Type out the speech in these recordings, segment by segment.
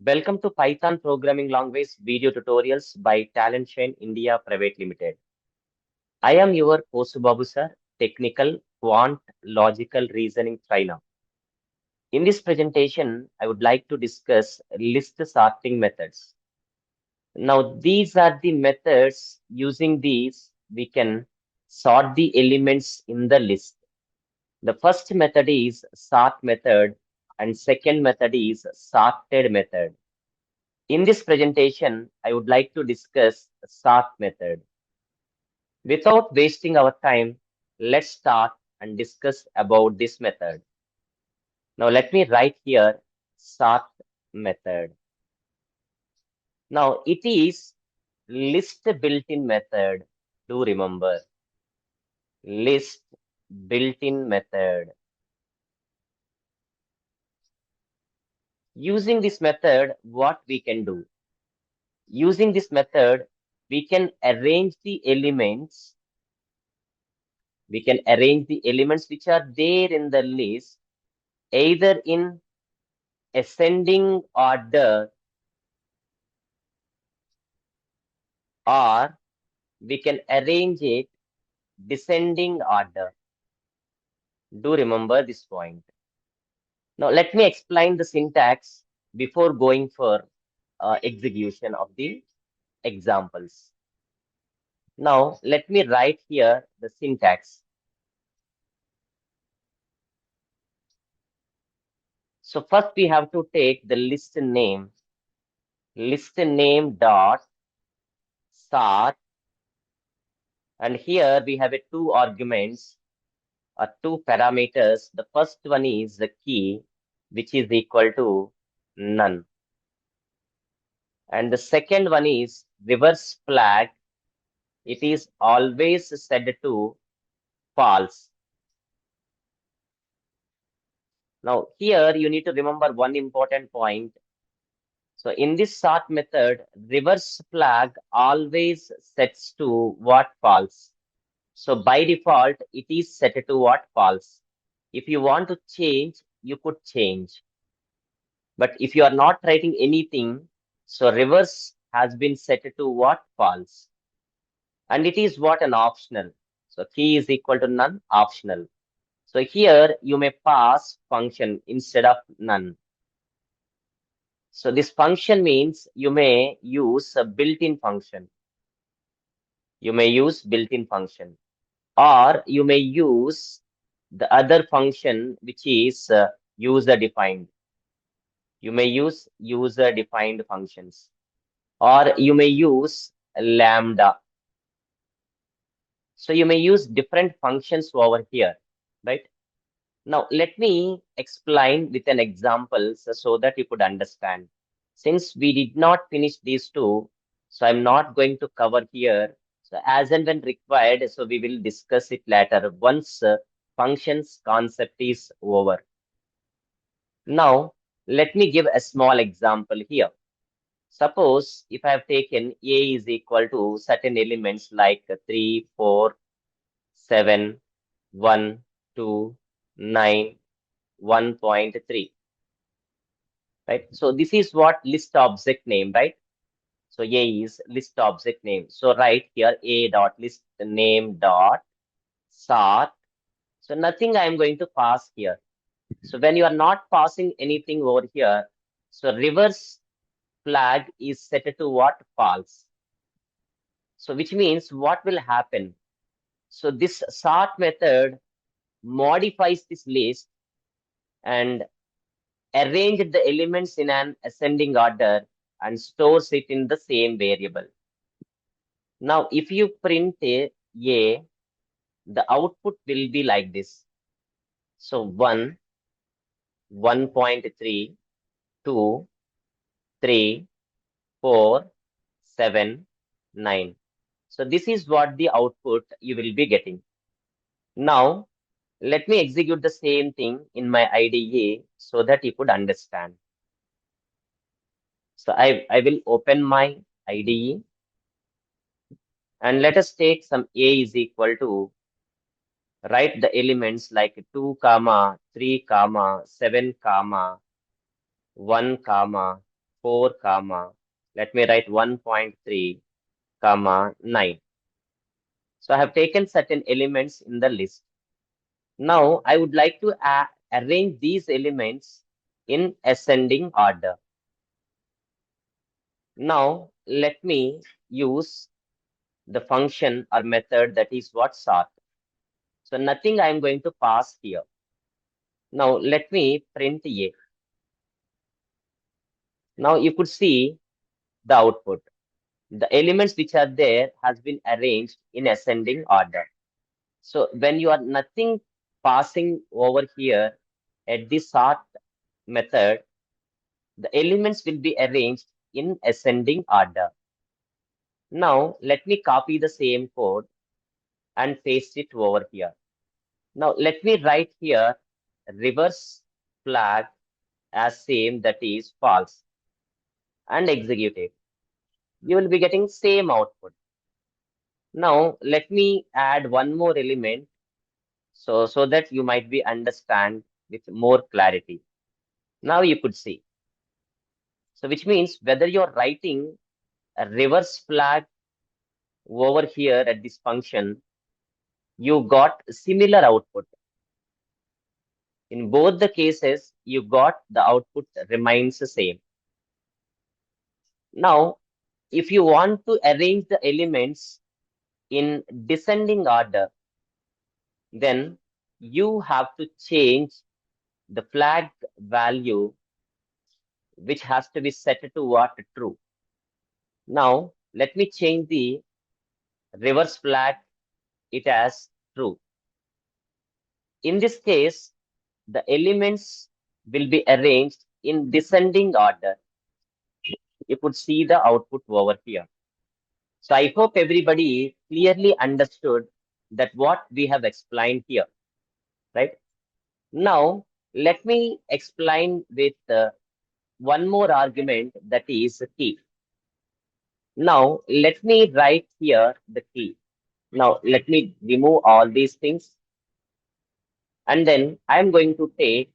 Welcome to Python Programming Language video tutorials by Shine India Pvt Limited. I am your Posubabu Sir, Technical Quant Logical Reasoning Trainer. In this presentation, I would like to discuss list sorting methods. Now, these are the methods. Using these, we can sort the elements in the list. The first method is sort method and second method is sorted method. In this presentation, I would like to discuss sort method. Without wasting our time, let's start and discuss about this method. Now let me write here sort method. Now it is list built-in method. Do remember list built-in method. Using this method, what we can do? Using this method, we can arrange the elements. We can arrange the elements which are there in the list either in ascending order or we can arrange it descending order. Do remember this point. Now, let me explain the syntax before going for execution of the examples. Now, let me write here the syntax. So first we have to take the list name dot sort, and here we have a two arguments or two parameters. The first one is the key, which is equal to none. And the second one is reverse flag. It is always set to false. Now here you need to remember one important point. So in this sort method, reverse flag always sets to what? False. So by default, it is set to what? False. If you want to change, you could change. But if you are not writing anything, so reverse has been set to what? False. And it is what? An optional. So key is equal to none, optional. So here you may pass function instead of none. So this function means you may use a built-in function. You may use built-in function, or you may use the other function which is user-defined. You may use user-defined functions, or you may use lambda. So you may use different functions over here, right? Now, let me explain with an example so that you could understand. Since we did not finish these two, so I'm not going to cover here. So as and when required, so we will discuss it later once functions concept is over. Now, let me give a small example here. Suppose if I have taken A is equal to certain elements like 3, 4, 7, 1, 2, 9, 1.3, right? So this is what list object name, right? So A is list object name. So right here A dot list name dot sort. So nothing I am going to pass here. So when you are not passing anything over here, so reverse flag is set to what? False. So which means what will happen? So this sort method modifies this list and arrange the elements in an ascending order and stores it in the same variable. Now, if you print a, the output will be like this. So 1, 1.3, 2, 3, 4, 7, 9. So this is what the output you will be getting. Now, let me execute the same thing in my IDE so that you could understand. So I will open my IDE and let us take some A is equal to, write the elements like 2 comma 3 comma 7 comma 1 comma 4, comma, let me write 1.3, comma, 9. So I have taken certain elements in the list. Now I would like to arrange these elements in ascending order. Now let me use the function or method that is what sort. So nothing I am going to pass here. Now let me print A. Now you could see the output. The elements which are there has been arranged in ascending order. So when you are nothing passing over here at the sort method, the elements will be arranged in ascending order. Now let me copy the same code and paste it over here. Now let me write here reverse flag as same, that is false, and execute it. You will be getting same output. Now let me add one more element so that you might be understand with more clarity. Now you could see. So which means whether you're writing a reverse flag over here at this function, you got similar output. In both the cases, you got the output remains the same. Now, if you want to arrange the elements in descending order, then you have to change the flag value, which has to be set to what? True. Now, let me change the reverse flag it as true. In this case, the elements will be arranged in descending order. You could see the output over here. So I hope everybody clearly understood that what we have explained here, right? Now, let me explain with one more argument, that is key. Now, let me write here the key. Now, let me remove all these things. And then I'm going to take,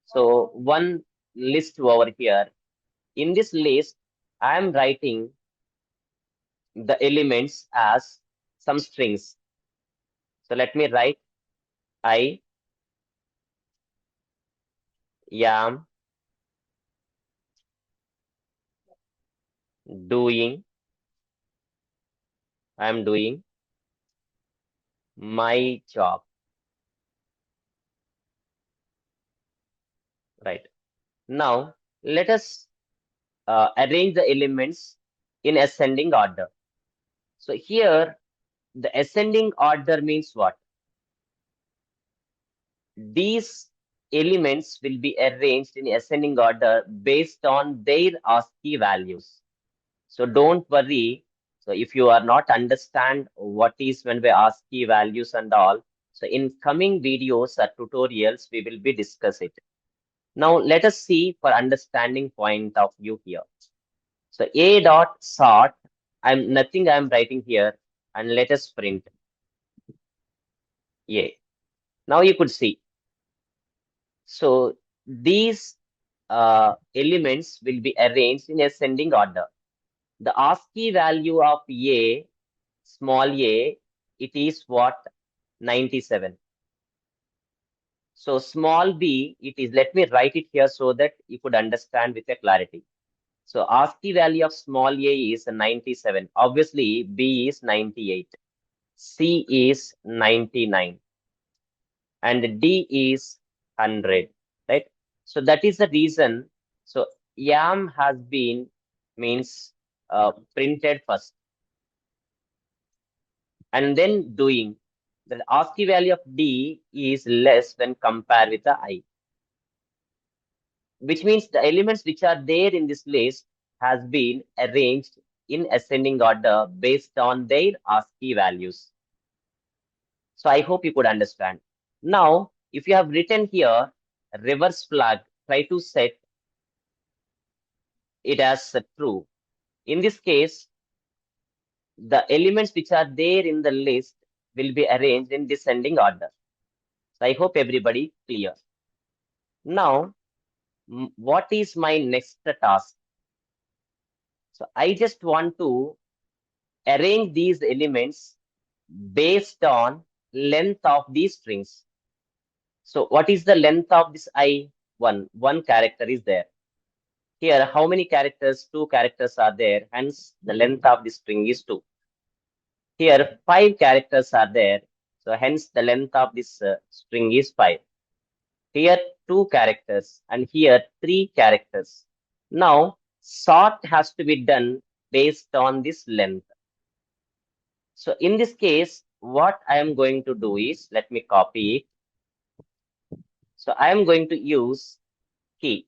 so one list over here. In this list, I'm writing the elements as some strings. So let me write I am doing, I'm doing my job, right? Now, let us arrange the elements in ascending order. So here, the ascending order means what? These elements will be arranged in ascending order based on their ASCII values. So don't worry. So if you are not understand what is when we ASCII values and all, so in coming videos or tutorials, we will be discuss it. Now let us see for understanding point of view here. So a dot sort, I'm writing here, and let us print a. Now you could see. So these elements will be arranged in ascending order. The ASCII value of a, small a, it is what? 97. So small b, it is, let me write it here so that you could understand with a clarity. So ASCII value of small a is 97. Obviously, b is 98. C is 99. And D is 100, right? So that is the reason. So YAM has been means printed first, and then doing. The ASCII value of D is less when compared with the I, which means the elements which are there in this list has been arranged in ascending order based on their ASCII values. So I hope you could understand. Now, if you have written here reverse flag, try to set it as true. In this case, the elements which are there in the list will be arranged in descending order. So I hope everybody clear. Now, what is my next task? So I just want to arrange these elements based on length of these strings. So what is the length of this I? One character is there. Here, how many characters? Two characters are there. Hence, the length of the string is 2. Here, 5 characters are there. So hence, the length of this string is 5. Here, 2 characters. And here, 3 characters. Now, sort has to be done based on this length. So in this case, what I am going to do is, let me copy it. So I am going to use key.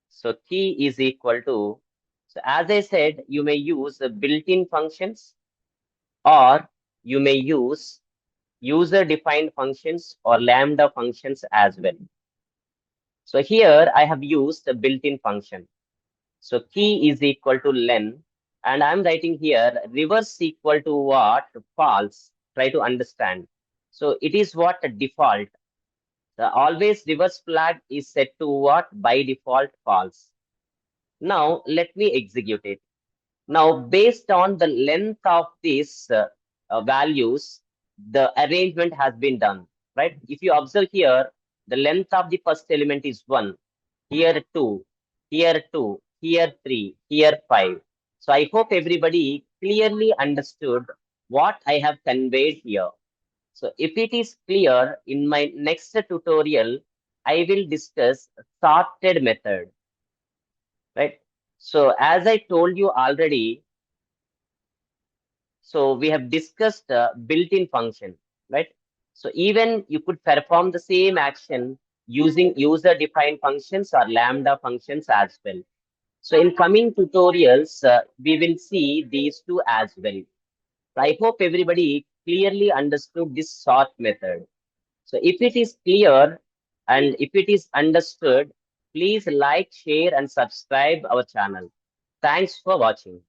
So key is equal to, so as I said, you may use the built-in functions, or you may use user-defined functions or lambda functions as well. So here I have used the built-in function. So key is equal to len, and I'm writing here reverse equal to what? False. Try to understand. So it is what? Default. The always reverse flag is set to what? By default false. Now let me execute it. Now, based on the length of these values, the arrangement has been done, right? If you observe here, the length of the first element is 1, here 2, here 2, here 3, here 5. So I hope everybody clearly understood what I have conveyed here. So if it is clear, in my next tutorial, I will discuss sorted method, right? So as I told you already, so we have discussed built-in function, right? So even you could perform the same action using user-defined functions or lambda functions as well. So in coming tutorials, we will see these two as well. So I hope everybody clearly understood this sort method. So if it is clear and if it is understood, please like, share, and subscribe our channel. Thanks for watching.